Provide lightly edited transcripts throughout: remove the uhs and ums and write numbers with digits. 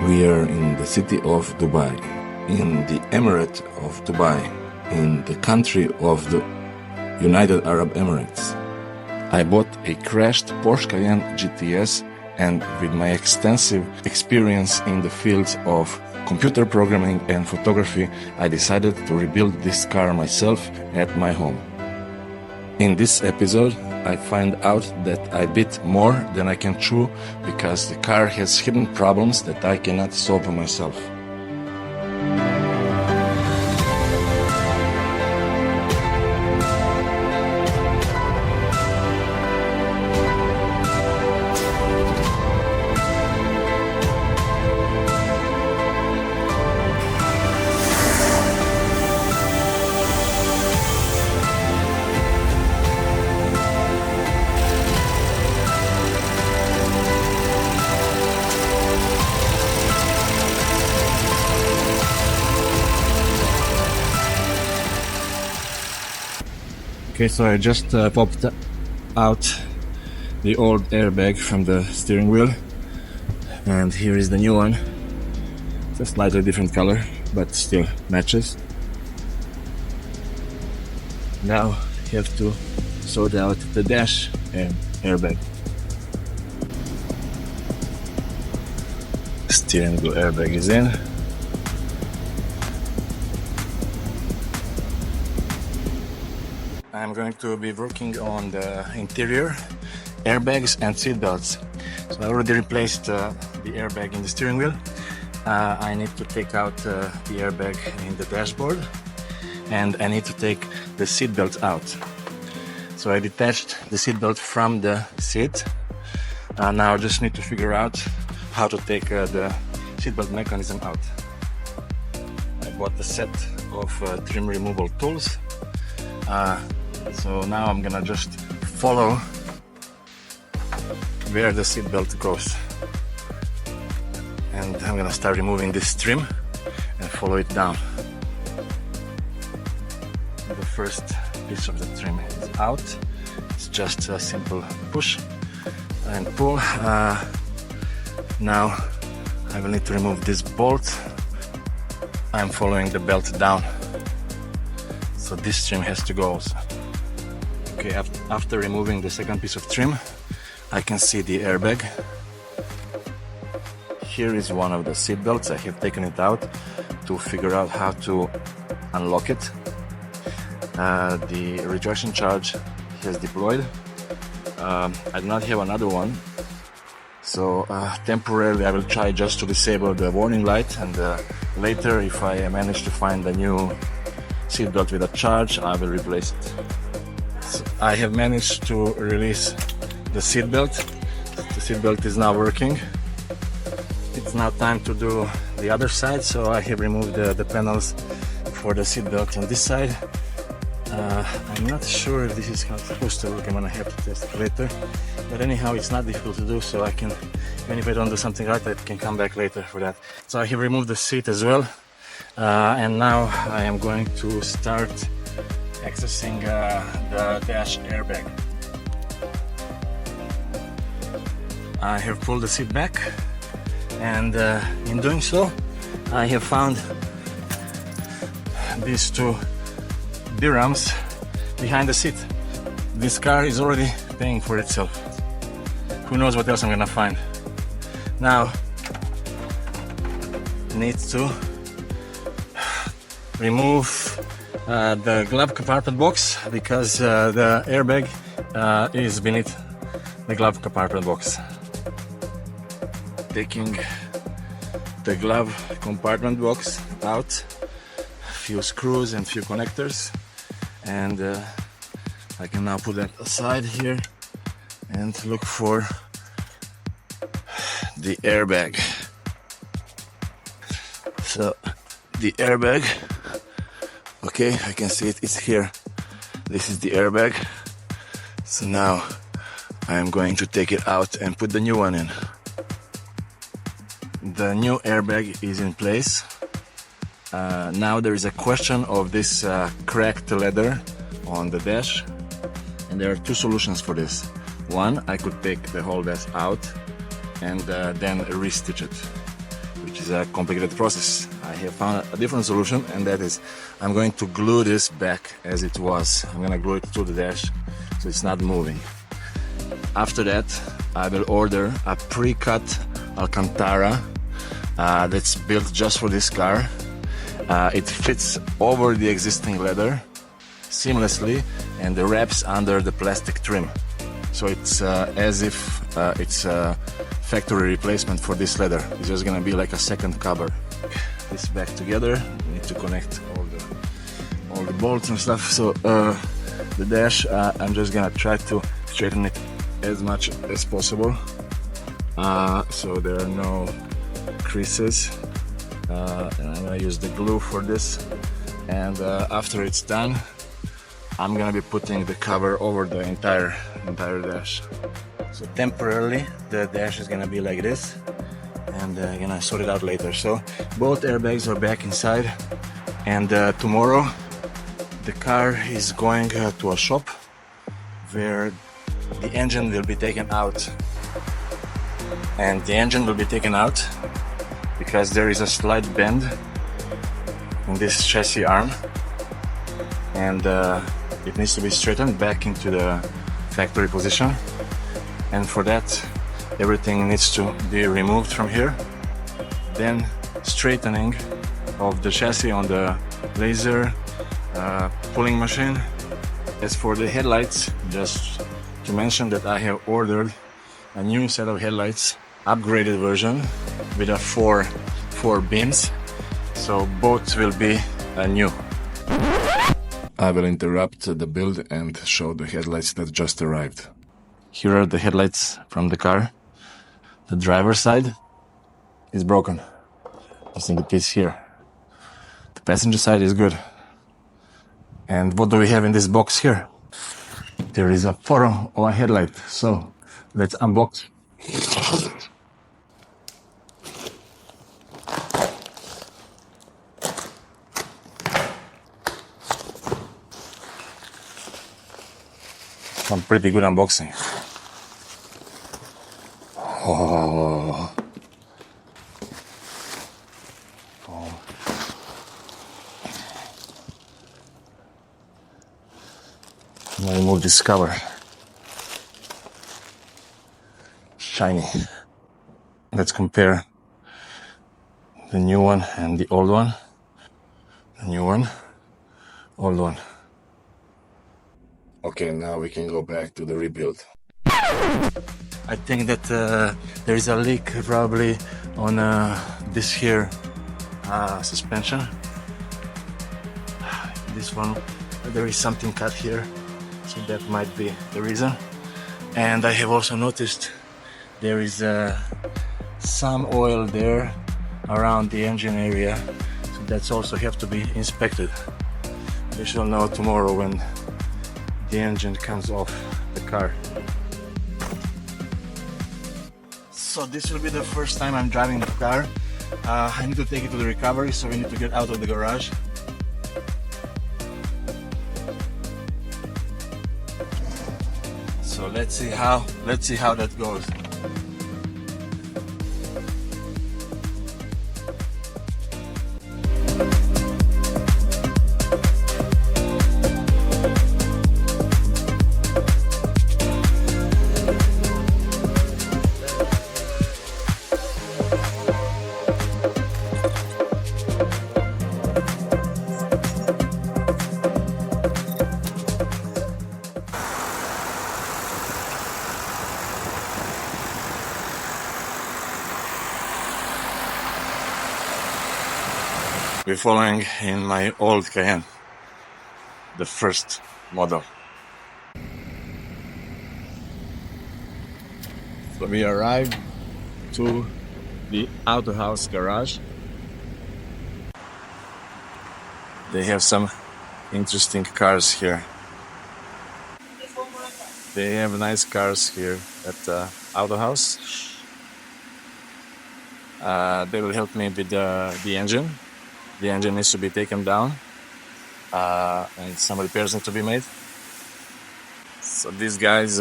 We are in the city of Dubai, in the Emirate of Dubai, in the country of the United Arab Emirates. I bought a crashed Porsche Cayenne GTS, and with my extensive experience in the fields of computer programming and photography, I decided to rebuild this car myself at my home. In this episode, I find out that I bit more than I can chew because the car has hidden problems that I cannot solve by myself. Okay, so I just popped out the old airbag from the steering wheel, and here is the new one. It's a slightly different color, but still matches. Now you have to sort out the dash and airbag. Steering wheel airbag is in. I'm going to be working on the interior airbags and seat belts. So I already replaced the airbag in the steering wheel. I need to take out the airbag in the dashboard, and I need to take the seat belt out. So I detached the seat belt from the seat. Now I just need to figure out how to take the seat belt mechanism out. I bought a set of trim removal tools. So now I'm gonna just follow where the seat belt goes, and I'm gonna start removing this trim and follow it down. The first piece of the trim is out. It's just a simple push and pull. Now I will need to remove this bolt. I'm following the belt down, so this trim has to go also. Okay, after removing the second piece of trim, I can see the airbag. Here is one of the seat belts. I have taken it out to figure out how to unlock it. The retraction charge has deployed. I do not have another one, so temporarily I will try just to disable the warning light, and later, if I manage to find a new seat belt with a charge, I will replace it. So I have managed to release the seat belt. The seat belt is now working. It's now time to do the other side, so I have removed the panels for the seat belt on this side. I'm not sure if this is how it's supposed to work. I'm gonna have to test it later, but anyhow, it's not difficult to do, so I can, even if I don't do something right, I can come back later for that. So I have removed the seat as well, and now I am going to start accessing the dash airbag. I have pulled the seat back, and in doing so, I have found these two dirhams behind the seat. This car is already paying for itself. Who knows what else I'm gonna find. Now, need to remove the glove compartment box, because the airbag is beneath the glove compartment box. Taking the glove compartment box out, a few screws and few connectors, and I can now put that aside here and look for the airbag. So the airbag, okay, I can see it, it's here. This is the airbag. So now I am going to take it out and put the new one in. The new airbag is in place. Now there is a question of this cracked leather on the dash, and there are two solutions for this. One, I could take the whole dash out and then restitch it, which is is a complicated process. I have found a different solution, and that is I'm going to glue this back as it was. I'm gonna glue it to the dash so it's not moving. After that, I will order a pre-cut Alcantara that's built just for this car. It fits over the existing leather seamlessly and wraps under the plastic trim. So it's as if it's a factory replacement for this leather. It's just gonna be like a second cover. This back together, we need to connect all the bolts and stuff. So the dash, I'm just gonna try to straighten it as much as possible, so there are no creases, and I'm gonna use the glue for this, and after it's done I'm gonna be putting the cover over the entire dash. So temporarily the dash is gonna be like this, and I'm gonna sort it out later. So both airbags are back inside, and tomorrow the car is going to a shop where the engine will be taken out. And the engine will be taken out because there is a slight bend in this chassis arm, and it needs to be straightened back into the factory position. And for that, everything needs to be removed from here. Then straightening of the chassis on the laser pulling machine. As for the headlights, just to mention that I have ordered a new set of headlights, upgraded version with a four beams, so both will be new. I will interrupt the build and show the headlights that just arrived. Here are the headlights from the car. The driver's side is broken, just in the piece here. The passenger side is good. And what do we have in this box here? There is a photo of a headlight, so let's unbox. Some pretty good unboxing. Oh. I'm gonna remove this cover. Shiny. Let's compare the new one and the old one. The new one, old one. Okay, now we can go back to the rebuild. I think that there is a leak probably on this here suspension. This one, there is something cut here, so that might be the reason. And I have also noticed there is some oil there around the engine area, so that's also have to be inspected. We shall know tomorrow when the engine comes off the car. So this will be the first time I'm driving the car. I need to take it to the recovery, so we need to get out of the garage. So let's see how that goes. We're following in my old Cayenne, the first model. So we arrived to the Auto House garage. They have some interesting cars here. They have nice cars here at Auto House. They will help me with the engine. The engine needs to be taken down, and some repairs need to be made. So these guys,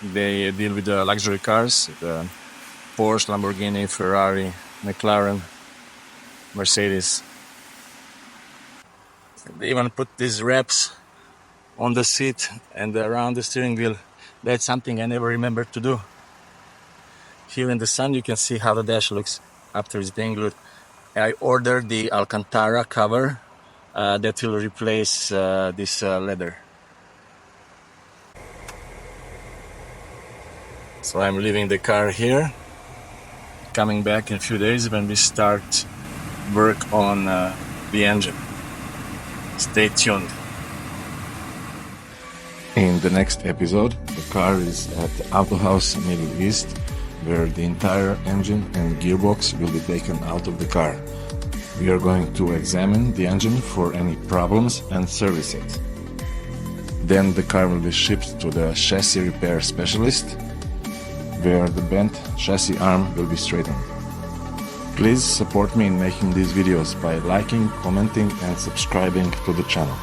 they deal with the luxury cars, the Porsche, Lamborghini, Ferrari, McLaren, Mercedes. They even put these wraps on the seat and around the steering wheel. That's something I never remembered to do. Here in the sun you can see how the dash looks after it's being glued. I ordered the Alcantara cover that will replace this leather. So I'm leaving the car here, coming back in a few days when we start work on the engine. Stay tuned. In the next episode, the car is at Auto House Middle East, where the entire engine and gearbox will be taken out of the car. We are going to examine the engine for any problems and service it. Then the car will be shipped to the chassis repair specialist, where the bent chassis arm will be straightened. Please support me in making these videos by liking, commenting and subscribing to the channel.